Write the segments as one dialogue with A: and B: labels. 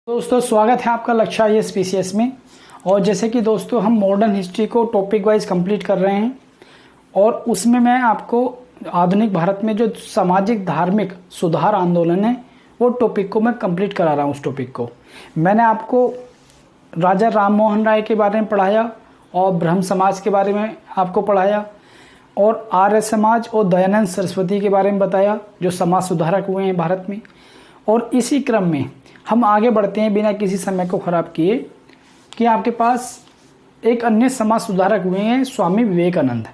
A: दोस्तों स्वागत है आपका लक्ष्य आईएएस पीसीएस में। और जैसे कि दोस्तों हम मॉडर्न हिस्ट्री को टॉपिक वाइज कंप्लीट कर रहे हैं और उसमें मैं आपको आधुनिक भारत में जो सामाजिक धार्मिक सुधार आंदोलन है वो टॉपिक को मैं कंप्लीट करा रहा हूँ। उस टॉपिक को मैंने आपको राजा राम मोहन राय के बारे में पढ़ाया और ब्रह्म समाज के बारे में आपको पढ़ाया और आर्य समाज और दयानंद सरस्वती के बारे में बताया जो समाज सुधारक हुए हैं भारत में। और इसी क्रम में हम आगे बढ़ते हैं बिना किसी समय को खराब किए कि आपके पास एक अन्य समाज सुधारक हुए हैं स्वामी विवेकानंद।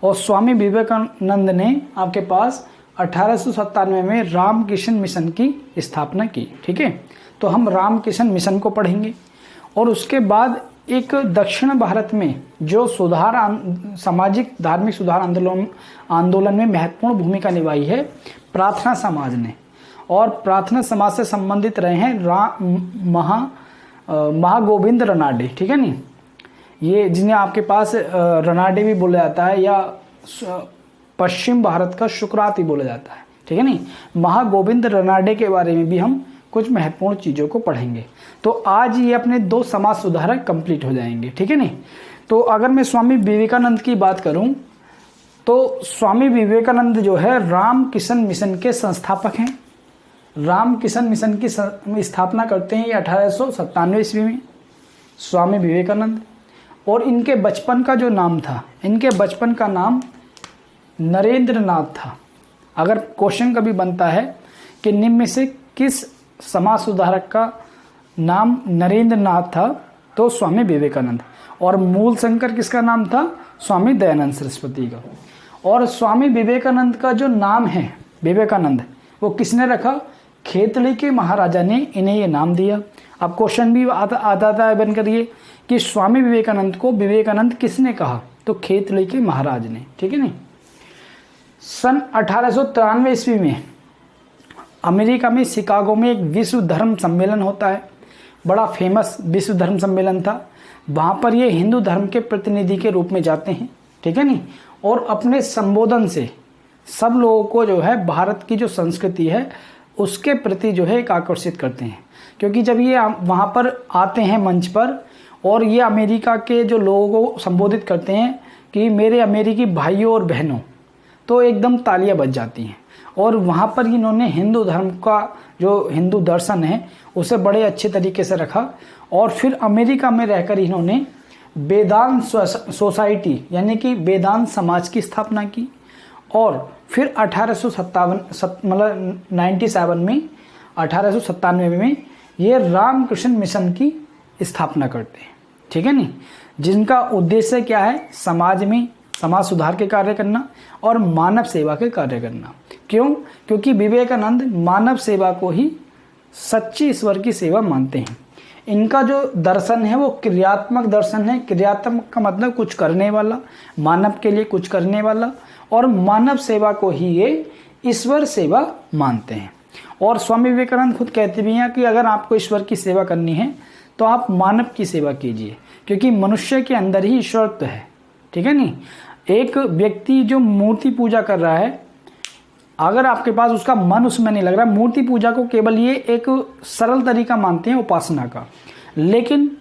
A: और स्वामी विवेकानंद ने आपके पास 1897 में रामकृष्ण मिशन की स्थापना की। ठीक है, तो हम रामकृष्ण मिशन को पढ़ेंगे और उसके बाद एक दक्षिण भारत में जो सामाजिक धार्मिक सुधार आंदोलन में महत्वपूर्ण भूमिका निभाई है प्रार्थना समाज ने। और प्रार्थना समाज से संबंधित रहे हैं महागोविंद रनाडे। ठीक है नी, ये जिन्हें आपके पास रनाडे भी बोला जाता है या पश्चिम भारत का शुक्रात भी बोला जाता है। ठीक है नी, महागोविंद रनाडे के बारे में भी हम कुछ महत्वपूर्ण चीज़ों को पढ़ेंगे। तो आज ये अपने दो समाज सुधारक कंप्लीट हो जाएंगे। ठीक है नी, तो अगर मैं स्वामी विवेकानंद की बात करूं तो स्वामी विवेकानंद जो है रामकृष्ण मिशन के संस्थापक हैं। रामकृष्ण मिशन की स्थापना करते हैं ये 1897 ईस्वी में स्वामी विवेकानंद। और इनके बचपन का जो नाम था, इनके बचपन का नाम नरेंद्र नाथ था। अगर क्वेश्चन कभी बनता है कि निम्न में से किस समाज सुधारक का नाम नरेंद्र नाथ था, तो स्वामी विवेकानंद। और मूल शंकर किसका नाम था? स्वामी दयानंद सरस्वती का। और स्वामी विवेकानंद का जो नाम है विवेकानंद, वो किसने रखा? खेतड़ी के महाराजा ने इन्हें ये नाम दिया। अब क्वेश्चन भी आता है बन करिए कि स्वामी विवेकानंद को विवेकानंद किसने कहा? तो खेतड़ी के महाराज ने। ठीक है नहीं, सन 1893 ईस्वी में अमेरिका में शिकागो में एक विश्व धर्म सम्मेलन होता है। बड़ा फेमस विश्व धर्म सम्मेलन था। वहाँ पर ये हिंदू धर्म के प्रतिनिधि के रूप में जाते हैं। ठीक है नहीं, और अपने संबोधन से सब लोगों को जो है भारत की जो संस्कृति है उसके प्रति जो है एक आकर्षित करते हैं। क्योंकि जब ये वहाँ पर आते हैं मंच पर और ये अमेरिका के जो लोगों को संबोधित करते हैं कि मेरे अमेरिकी भाइयों और बहनों, तो एकदम तालियां बज जाती हैं। और वहाँ पर इन्होंने हिंदू धर्म का जो हिंदू दर्शन है उसे बड़े अच्छे तरीके से रखा। और फिर अमेरिका में रहकर इन्होंने वेदांत सोसाइटी यानी कि वेदांत समाज की स्थापना की। और फिर 1897 में ये रामकृष्ण मिशन की स्थापना करते हैं। ठीक है नहीं, जिनका उद्देश्य क्या है? समाज में समाज सुधार के कार्य करना और मानव सेवा के कार्य करना। क्यों? क्योंकि विवेकानंद मानव सेवा को ही सच्ची ईश्वर की सेवा मानते हैं। इनका जो दर्शन है वो क्रियात्मक दर्शन है। क्रियात्मक का मतलब कुछ करने वाला, मानव के लिए कुछ करने वाला, और मानव सेवा को ही ये ईश्वर सेवा मानते हैं। और स्वामी विवेकानंद खुद कहते भी हैं कि अगर आपको ईश्वर की सेवा करनी है तो आप मानव की सेवा कीजिए, क्योंकि मनुष्य के अंदर ही ईश्वरत्व है। ठीक है नहीं, एक व्यक्ति जो मूर्ति पूजा कर रहा है, अगर आपके पास उसका मन उसमें नहीं लग रहा, मूर्ति पूजा को केवल ये एक सरल तरीका मानते हैं उपासना का, लेकिन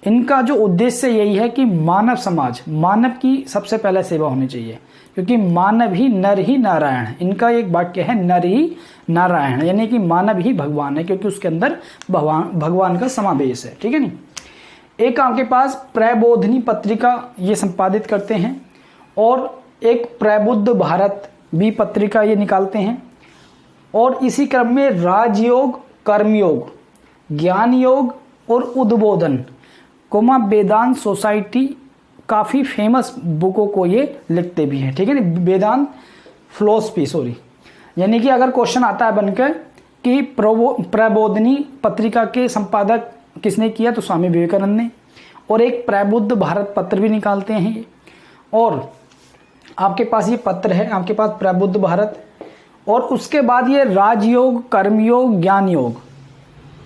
A: इनका जो उद्देश्य यही है कि मानव समाज, मानव की सबसे पहले सेवा होनी चाहिए। क्योंकि मानव ही नर ही नारायण है। इनका एक वाक्य है नर ही नारायण, यानी कि मानव ही भगवान है, क्योंकि उसके अंदर भगवान का समावेश है। ठीक है नहीं, एक आपके पास प्रबोधिनी पत्रिका ये संपादित करते हैं और एक प्रबुद्ध भारत भी पत्रिका ये निकालते हैं। और इसी क्रम में राजयोग, कर्मयोग, ज्ञान योग और उद्बोधन वेदांत सोसाइटी काफ़ी फेमस बुकों को ये लिखते भी हैं। ठीक है ना, वेदांत फिलॉसफी यानी कि अगर क्वेश्चन आता है बनकर कि प्रबोधिनी पत्रिका के संपादक किसने किया, तो स्वामी विवेकानंद ने। और एक प्रबुद्ध भारत पत्र भी निकालते हैं ये। और आपके पास ये पत्र है, आपके पास प्रबुद्ध भारत, और उसके बाद ये राजयोग, कर्मयोग, ज्ञान योग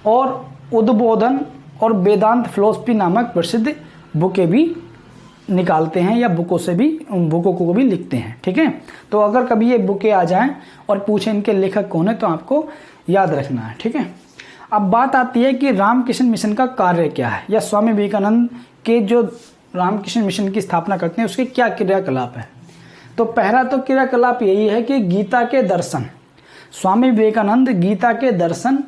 A: और उद्बोधन और वेदांत फिलॉसफी नामक प्रसिद्ध बुकें भी निकालते हैं, या बुकों को भी लिखते हैं। ठीक है, तो अगर कभी ये बुकें आ जाएं और पूछें इनके लेखक कौन है तो आपको याद रखना है। ठीक है, अब बात आती है कि रामकृष्ण मिशन का कार्य क्या है, या स्वामी विवेकानंद के जो रामकृष्ण मिशन की स्थापना करते हैं उसके क्या क्रियाकलाप है। तो पहला तो क्रियाकलाप यही है कि गीता के दर्शन, स्वामी विवेकानंद गीता के दर्शन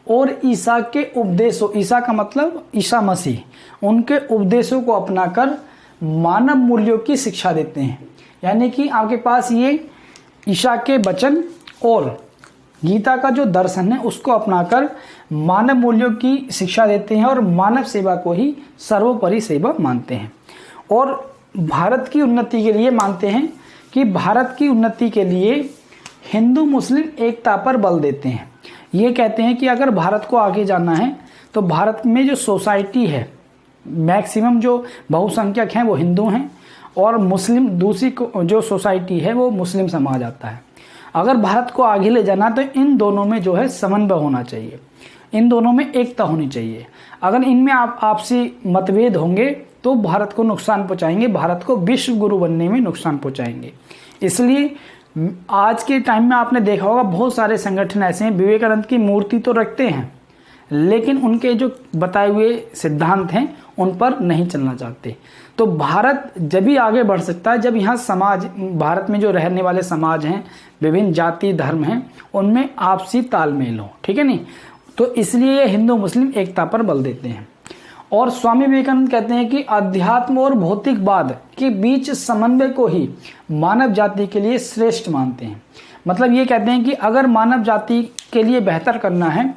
A: और ईसा के उपदेशों, ईसा का मतलब ईसा मसीह, उनके उपदेशों को अपनाकर मानव मूल्यों की शिक्षा देते हैं। यानी कि आपके पास ये ईसा के वचन और गीता का जो दर्शन है उसको अपनाकर मानव मूल्यों की शिक्षा देते हैं और मानव सेवा को ही सर्वोपरि सेवा मानते हैं। और भारत की उन्नति के लिए मानते हैं कि भारत की उन्नति के लिए हिंदू मुस्लिम एकता पर बल देते हैं। ये कहते हैं कि अगर भारत को आगे जाना है तो भारत में जो सोसाइटी है, मैक्सिमम जो बहुसंख्यक हैं वो हिंदू हैं और मुस्लिम दूसरी जो सोसाइटी है वो मुस्लिम समाज आता है। अगर भारत को आगे ले जाना तो इन दोनों में जो है समन्वय होना चाहिए, इन दोनों में एकता होनी चाहिए। अगर इनमें आपसी मतभेद होंगे तो भारत को नुकसान पहुंचाएंगे, भारत को विश्व गुरु बनने में नुकसान पहुंचाएंगे। इसलिए आज के टाइम में आपने देखा होगा बहुत सारे संगठन ऐसे हैं, विवेकानंद की मूर्ति तो रखते हैं लेकिन उनके जो बताए हुए सिद्धांत हैं उन पर नहीं चलना चाहते। तो भारत जब भी आगे बढ़ सकता है जब यहाँ समाज, भारत में जो रहने वाले समाज हैं, विभिन्न जाति धर्म हैं, उनमें आपसी तालमेल हो, ठीक है नहीं। तो इसलिए ये हिंदू मुस्लिम एकता पर बल देते हैं। और स्वामी विवेकानंद कहते हैं कि अध्यात्म और भौतिकवाद के बीच समन्वय को ही मानव जाति के लिए श्रेष्ठ मानते हैं। मतलब ये कहते हैं कि अगर मानव जाति के लिए बेहतर करना है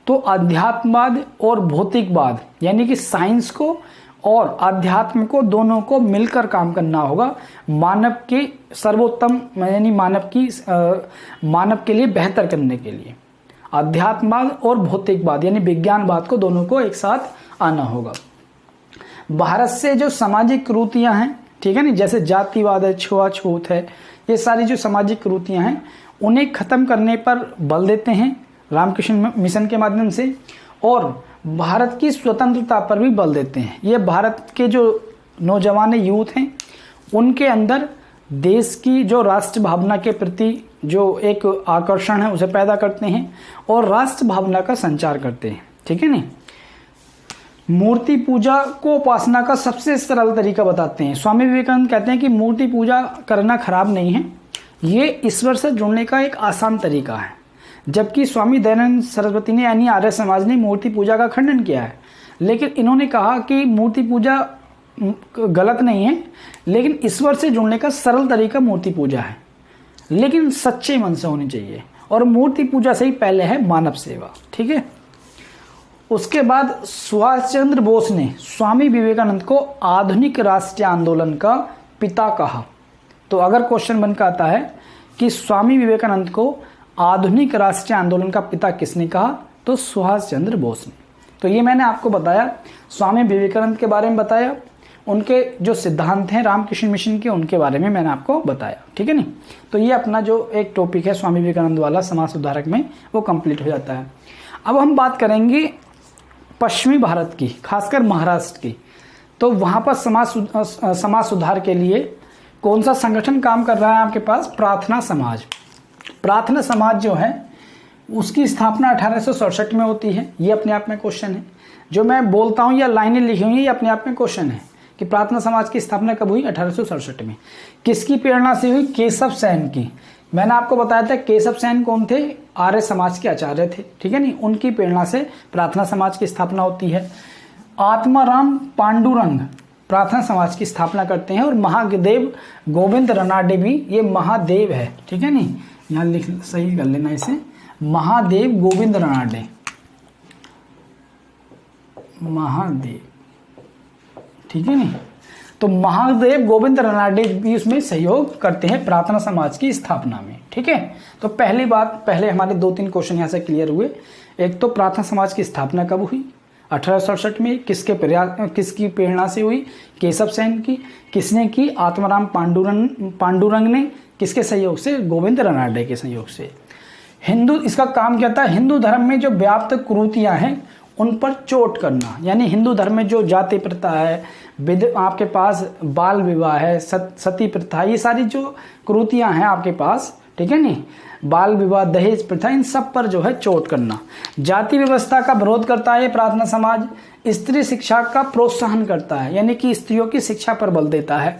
A: तो अध्यात्मवाद और भौतिकवाद यानी कि साइंस को और अध्यात्म को दोनों को मिलकर काम करना होगा मानव के सर्वोत्तम यानी मानव के लिए बेहतर करने के लिए। अध्यात्मवाद और भौतिकवाद यानी विज्ञानवाद को दोनों को एक साथ आना होगा। भारत से जो सामाजिक कुरीतियां हैं, ठीक है नहीं, जैसे जातिवाद है, छुआछूत है, ये सारी जो सामाजिक कुरीतियां हैं उन्हें खत्म करने पर बल देते हैं रामकृष्ण मिशन के माध्यम से। और भारत की स्वतंत्रता पर भी बल देते हैं। ये भारत के जो नौजवान यूथ हैं उनके अंदर देश की जो राष्ट्र भावना के प्रति जो एक आकर्षण है उसे पैदा करते हैं और राष्ट्र भावना का संचार करते हैं, ठीक है नहीं। मूर्ति पूजा को उपासना का सबसे सरल तरीका बताते हैं। स्वामी विवेकानंद कहते हैं कि मूर्ति पूजा करना खराब नहीं है, ये ईश्वर से जुड़ने का एक आसान तरीका है। जबकि स्वामी दयानंद सरस्वती ने यानी आर्य समाज ने मूर्ति पूजा का खंडन किया है, लेकिन इन्होंने कहा कि मूर्ति पूजा गलत नहीं है, लेकिन ईश्वर से जुड़ने का सरल तरीका मूर्ति पूजा है, लेकिन सच्चे मन से होनी चाहिए। और मूर्ति पूजा से ही पहले है मानव सेवा, ठीक है। उसके बाद सुभाष चंद्र बोस ने स्वामी विवेकानंद को आधुनिक राष्ट्रीय आंदोलन का पिता कहा। तो अगर क्वेश्चन बनकर आता है कि स्वामी विवेकानंद को आधुनिक राष्ट्रीय आंदोलन का पिता किसने कहा, तो सुभाष चंद्र बोस ने। तो ये मैंने आपको बताया, स्वामी विवेकानंद के बारे में बताया, उनके जो सिद्धांत हैं रामकृष्ण मिशन के उनके बारे में मैंने आपको बताया, ठीक है नहीं। तो ये अपना जो एक टॉपिक है स्वामी विवेकानंद वाला समाज सुधारक में वो कंप्लीट हो जाता है। अब हम बात करेंगे पश्चिमी भारत की, खासकर महाराष्ट्र की। तो वहाँ पर समाज सुधार के लिए कौन सा संगठन काम कर रहा है आपके पास, प्रार्थना समाज। प्रार्थना समाज जो है उसकी स्थापना 1867 में होती है। ये अपने आप में क्वेश्चन है, जो मैं बोलता हूँ या लाइनें लिखी हुई है ये अपने आप में क्वेश्चन है कि प्रार्थना समाज की स्थापना कब हुई, 1867 में। किसकी प्रेरणा से हुई, केशव सेन की। मैंने आपको बताया था केशव सेन कौन थे, आर्य समाज के आचार्य थे, ठीक है नहीं। उनकी प्रेरणा से प्रार्थना समाज की स्थापना होती है। आत्माराम पांडुरंग प्रार्थना समाज की स्थापना करते हैं और महादेव गोविंद रनाडे भी, ये महादेव है, ठीक है नहीं, यहाँ लिख सही कर लेना इसे, महादेव गोविंद रनाडे, महादेव, ठीक है नहीं। तो महादेव गोविंद रनाडे भी उसमें सहयोग करते हैं प्रार्थना समाज की स्थापना में, ठीक है। तो पहली बात, पहले हमारे 2-3 क्वेश्चन यहाँ से क्लियर हुए। एक तो प्रार्थना समाज की स्थापना कब हुई, 1867 में, किसकी प्रेरणा से हुई, केशव सेन की। किसने की, आत्माराम पांडुरंग ने। किसके सहयोग से, गोविंद रनाडे के सहयोग से। हिंदू, इसका काम क्या था, हिंदू धर्म में जो व्याप्त कुरीतियां हैं उन पर चोट करना। यानी हिंदू धर्म में जो जाति प्रथा है, आपके पास बाल विवाह है, सती प्रथा, ये सारी जो कुरीतियां हैं आपके पास ठीक है नहीं, बाल विवाह, दहेज प्रथा, इन सब पर जो है चोट करना। जाति व्यवस्था का विरोध करता है प्रार्थना समाज। स्त्री शिक्षा का प्रोत्साहन करता है, यानी कि स्त्रियों की शिक्षा पर बल देता है।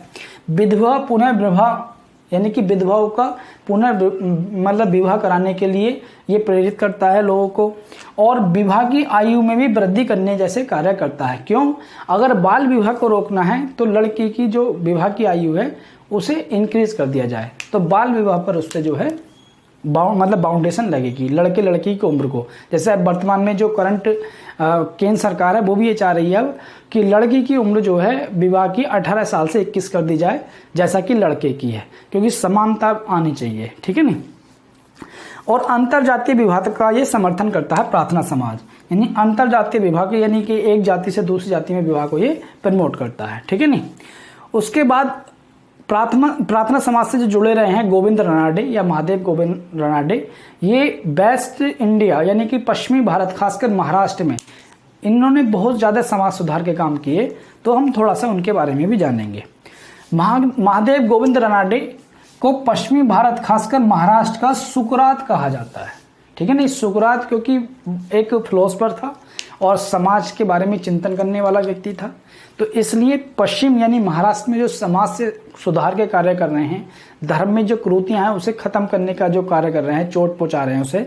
A: विधवा पुनर्विवाह, यानी कि विधवाओं का मतलब विवाह कराने के लिए ये प्रेरित करता है लोगों को। और विवाह की आयु में भी वृद्धि करने जैसे कार्य करता है। क्यों? अगर बाल विवाह को रोकना है तो लड़की की जो विवाह की आयु है उसे इंक्रीज कर दिया जाए, तो बाल विवाह पर उससे जो है बाउंडेशन लगेगी लड़के लड़की की उम्र को। जैसे अब वर्तमान में जो करंट केंद्र सरकार है वो भी ये चाह रही है अब कि लड़की की उम्र जो है विवाह की 18 साल से 21 कर दी जाए, जैसा कि लड़के की है, क्योंकि समानता आनी चाहिए, ठीक है नहीं। और अंतरजातीय विवाह का ये समर्थन करता है प्रार्थना समाज, यानी अंतरजातीय विवाह यानी कि एक जाति से दूसरी जाति में विवाह को ये प्रमोट करता है, ठीक है नहीं। उसके बाद प्रार्थना समाज से जो जुड़े रहे हैं गोविंद रनाडे या महादेव गोविंद रनाडे, ये वेस्ट इंडिया यानी कि पश्चिमी भारत खासकर महाराष्ट्र में इन्होंने बहुत ज़्यादा समाज सुधार के काम किए, तो हम थोड़ा सा उनके बारे में भी जानेंगे। महादेव गोविंद रनाडे को पश्चिमी भारत खासकर महाराष्ट्र का सुकरात कहा जाता है, ठीक है ना। सुकरात क्योंकि एक फिलोसफर था और समाज के बारे में चिंतन करने वाला व्यक्ति था, तो इसलिए पश्चिम यानी महाराष्ट्र में जो समाज से सुधार के कार्य कर रहे हैं, धर्म में जो कुरीतियां हैं उसे खत्म करने का जो कार्य कर रहे हैं, चोट पहुंचा रहे हैं उसे,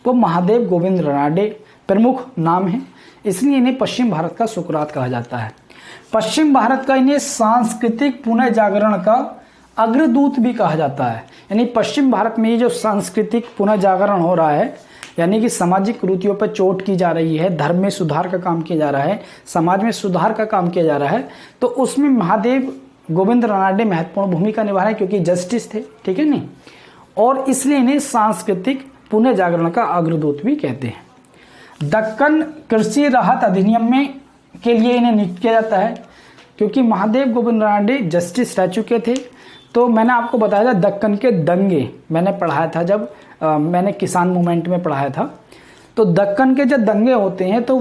A: वो महादेव गोविंद रनाडे प्रमुख नाम है, इसलिए इन्हें पश्चिम भारत का सुकरात कहा जाता है। पश्चिम भारत का इन्हें सांस्कृतिक पुनर्जागरण का अग्रदूत भी कहा जाता है, यानी पश्चिम भारत में ये जो सांस्कृतिक पुनर्जागरण हो रहा है, यानी कि सामाजिक कुरीतियों पर चोट की जा रही है, धर्म में सुधार का काम किया जा रहा है, समाज में सुधार का काम किया जा रहा है, तो उसमें महादेव गोविंद रनाडे महत्वपूर्ण भूमिका निभा रहे हैं, क्योंकि जस्टिस थे, ठीक है नहीं, और इसलिए इन्हें सांस्कृतिक पुनर्जागरण का अग्रदूत भी कहते हैं। दक्कन कृषि राहत अधिनियम में के लिए इन्हें नियुक्त किया जाता है, क्योंकि महादेव गोविंद रनाडे जस्टिस रह चुके थे। तो मैंने आपको बताया था दक्कन के दंगे मैंने पढ़ाया था, जब मैंने किसान मूवमेंट में पढ़ाया था, तो दक्कन के जब दंगे होते हैं तो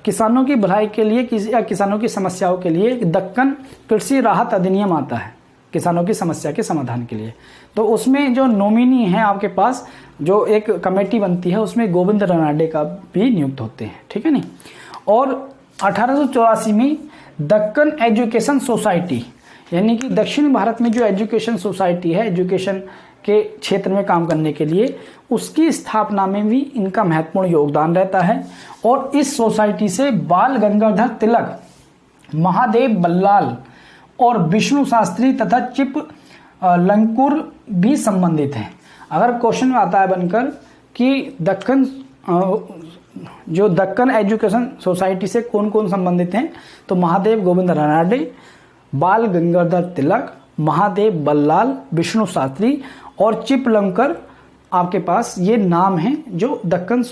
A: किसानों की भलाई के लिए या किसानों की समस्याओं के लिए दक्कन कृषि राहत अधिनियम आता है, किसानों की समस्या के समाधान के लिए। तो उसमें जो नॉमिनी है आपके पास, जो एक कमेटी बनती है, उसमें गोविंद रनाडे का भी नियुक्त होते हैं, ठीक है नहीं। और 1884 में दक्कन एजुकेशन सोसाइटी, यानी कि दक्षिण भारत में जो एजुकेशन सोसाइटी है, एजुकेशन के क्षेत्र में काम करने के लिए, उसकी स्थापना में भी इनका महत्वपूर्ण योगदान रहता है। और इस सोसाइटी से बाल गंगाधर तिलक, महादेव बल्लाल और विष्णु शास्त्री तथा चिप लंकुर भी संबंधित हैं। अगर क्वेश्चन में आता है बनकर कि दक्कन एजुकेशन सोसाइटी से कौन कौन संबंधित हैं, तो महादेव गोविंद रनाडे, बाल गंगाधर तिलक, महादेव बल्लाल, विष्णु शास्त्री और चिपलंकर, आपके पास ये नाम हैं जो दक्कन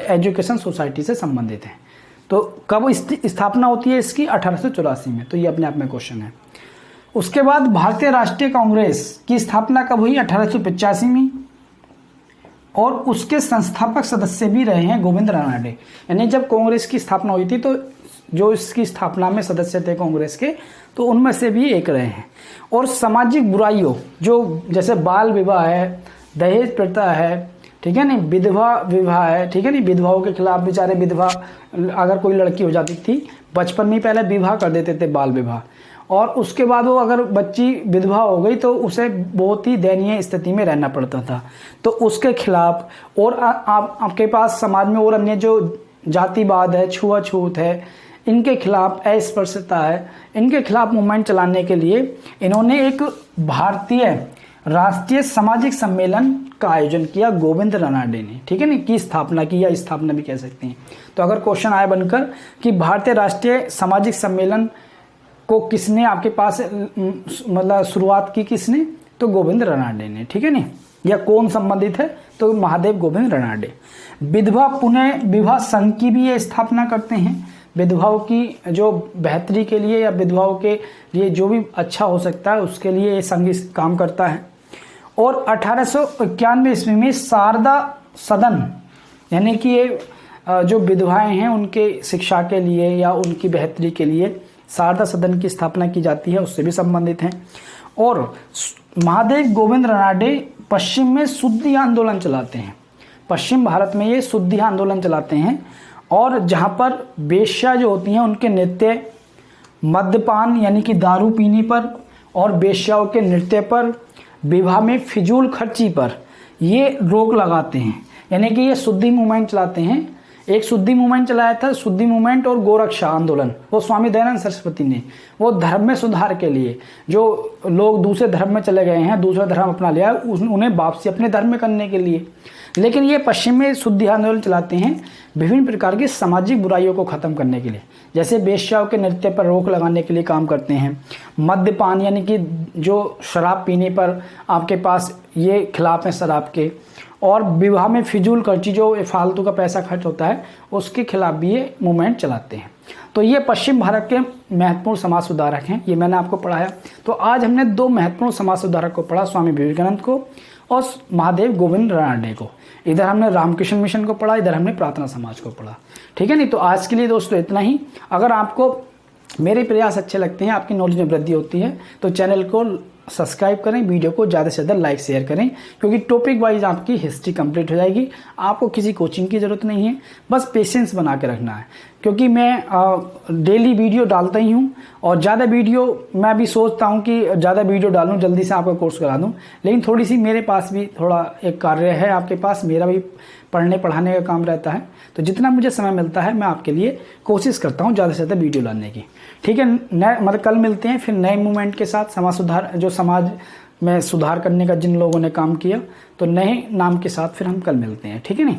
A: एजुकेशन सोसाइटी से संबंधित हैं। तो कब स्थापना होती है इसकी? 1884 में। तो ये अपने आप में क्वेश्चन है। उसके बाद भारतीय राष्ट्रीय कांग्रेस की स्थापना कब हुई? 1885 में। और उसके संस्थापक सदस्य भी रहे हैं गोविंद रनाडे, यानी जब कांग्रेस की स्थापना हुई थी तो जो इसकी स्थापना में सदस्य थे कांग्रेस के, तो उनमें से भी एक रहे हैं। और सामाजिक बुराइयों, जो जैसे बाल विवाह है, दहेज प्रथा है, ठीक है नहीं, विधवा विवाह है, ठीक है नहीं, विधवाओं के खिलाफ बेचारे विधवा अगर कोई लड़की हो जाती थी बचपन में पहले विवाह कर देते थे, बाल विवाह, और उसके बाद वो अगर बच्ची विधवा हो गई तो उसे बहुत ही दयनीय स्थिति में रहना पड़ता था, तो उसके खिलाफ। और आपके पास समाज में और अन्य जो जातिवाद है, छुआछूत है, इनके खिलाफ, अस्पृश्यता है, इनके खिलाफ मूवमेंट चलाने के लिए इन्होंने एक भारतीय राष्ट्रीय सामाजिक सम्मेलन का आयोजन किया गोविंद रनाडे ने, ठीक है ना, की स्थापना की, या स्थापना भी कह सकते हैं। तो अगर क्वेश्चन आए बनकर कि भारतीय राष्ट्रीय सामाजिक सम्मेलन को किसने आपके पास मतलब शुरुआत की, किसने, तो गोविंद रनाडे ने, ठीक है नहीं, या कौन संबंधित है, तो महादेव गोविंद रनाडे। विधवा पुनः विवाह संघ की भी ये स्थापना करते हैं, विधवाओं की जो बेहतरी के लिए या विधवाओं के लिए जो भी अच्छा हो सकता है उसके लिए ये संघ काम करता है। और 1891 ईस्वी में शारदा सदन, यानी कि ये जो विधवाएं हैं उनके शिक्षा के लिए या उनकी बेहतरी के लिए शारदा सदन की स्थापना की जाती है, उससे भी संबंधित हैं। और महादेव गोविंद रनाडे पश्चिम में शुद्धि आंदोलन चलाते हैं। पश्चिम भारत में ये शुद्धि आंदोलन चलाते हैं, और जहाँ पर वेश्या जो होती हैं उनके नृत्य, मद्यपान यानी कि दारू पीने पर और वेश्याओं के नृत्य पर, विवाह में फिजूल खर्ची पर ये रोक लगाते हैं। यानी कि ये शुद्धि मूवमेंट चलाते हैं। एक शुद्धि मूवमेंट चलाया था, शुद्धि मूवमेंट और गोरक्षा आंदोलन, वो स्वामी दयानंद सरस्वती ने, वो धर्म में सुधार के लिए, जो लोग दूसरे धर्म में चले गए हैं, दूसरा धर्म अपना लिया, उन्हें वापसी अपने धर्म में करने के लिए। लेकिन ये पश्चिम में शुद्धि आंदोलन चलाते हैं विभिन्न प्रकार की सामाजिक बुराइयों को खत्म करने के लिए, जैसे वेश्याओं के नृत्य पर रोक लगाने के लिए काम करते हैं, मद्यपान यानी कि जो शराब पीने पर आपके पास ये खिलाफ हैं शराब के, और विवाह में फिजूल खर्ची जो फालतू का पैसा खर्च होता है उसके खिलाफ भी ये मूवमेंट चलाते हैं। तो ये पश्चिम भारत के महत्वपूर्ण समाज सुधारक हैं, ये मैंने आपको पढ़ाया। तो आज हमने दो महत्वपूर्ण समाज सुधारक को पढ़ा, स्वामी विवेकानंद को और महादेव गोविंद रानडे को। इधर हमने रामकृष्ण मिशन को पढ़ा, इधर हमने प्रार्थना समाज को पढ़ा। ठीक है नहीं, तो आज के लिए दोस्तों इतना ही। अगर आपको मेरे प्रयास अच्छे लगते हैं, आपकी नॉलेज में वृद्धि होती है, तो चैनल को सब्सक्राइब करें, वीडियो को ज़्यादा से ज़्यादा लाइक शेयर करें, क्योंकि टॉपिक वाइज आपकी हिस्ट्री कंप्लीट हो जाएगी। आपको किसी कोचिंग की ज़रूरत नहीं है, बस पेशेंस बना के रखना है, क्योंकि मैं डेली वीडियो डालता ही हूँ, और ज़्यादा वीडियो मैं भी सोचता हूँ कि ज़्यादा वीडियो डालूँ, जल्दी से आपका कोर्स करा दूँ, लेकिन थोड़ी सी मेरे पास भी थोड़ा एक कार्य है, आपके पास मेरा भी पढ़ने पढ़ाने का काम रहता है। तो जितना मुझे समय मिलता है मैं आपके लिए कोशिश करता हूँ ज़्यादा से ज़्यादा वीडियो लाने की। ठीक है, नए मतलब कल मिलते हैं फिर नए मूवमेंट के साथ, समाज सुधार, जो समाज में सुधार करने का जिन लोगों ने काम किया, तो नए नाम के साथ फिर हम कल मिलते हैं। ठीक है नहीं।